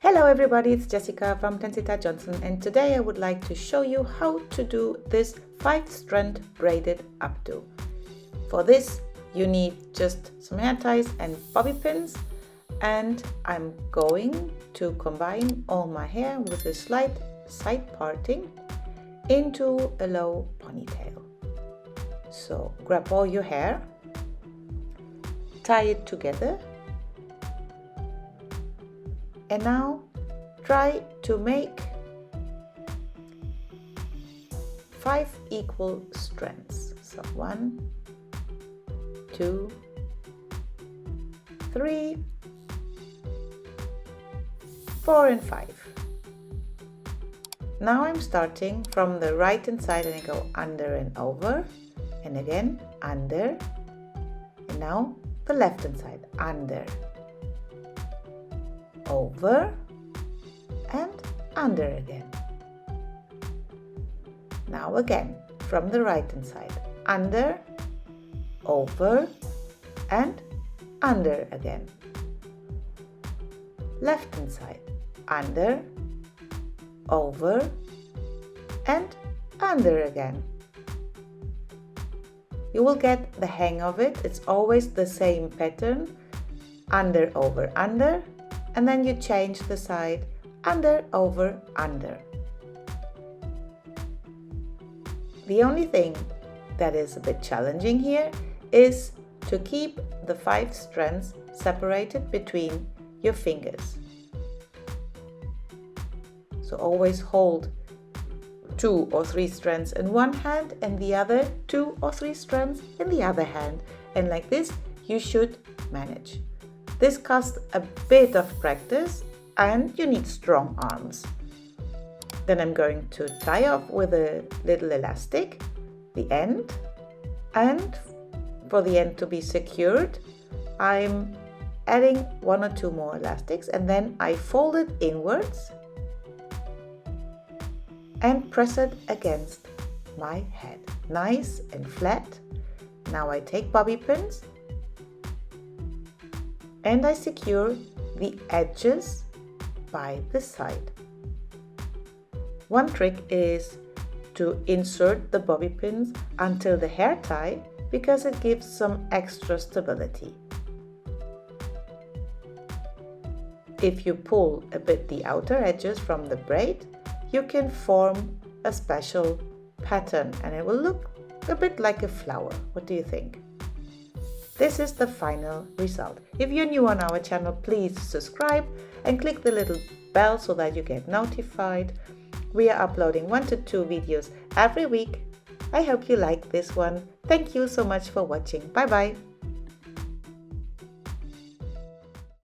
Hello everybody, it's Jessica from Tensita Johnson, and today I would like to show you how to do this 5-strand braided updo. For this you need just some hair ties and bobby pins, and I'm going to combine all my hair with a slight side parting into a low ponytail. So grab all your hair, tie it together, and now try to make 5 equal strands. So 1, 2, 3, 4 and 5. Now I'm starting from the right hand side and I go under and over, and again under, and now the left hand side, under, over and under again. Now again from the right hand side, under, over and under again. Left hand side, under, over and under again. You will get the hang of it. It's always the same pattern, under, over, under, and then you change the side, under, over, under. The only thing that is a bit challenging here is to keep the 5 strands separated between your fingers. So always hold 2 or 3 strands in one hand and the other 2 or 3 strands in the other hand, and like this you should manage. This costs a bit of practice and you need strong arms. Then I'm going to tie off with a little elastic the end, and for the end to be secured I'm adding 1 or 2 more elastics, and then I fold it inwards and press it against my head, nice and flat. Now I take bobby pins and I secure the edges by the side. One trick is to insert the bobby pins until the hair tie, because it gives some extra stability. If you pull a bit the outer edges from the braid, you can form a special pattern and it will look a bit like a flower. What do you think? This is the final result. If you're new on our channel, please subscribe and click the little bell so that you get notified. We are uploading 1 to 2 videos every week. I hope you like this one. Thank you so much for watching. Bye bye.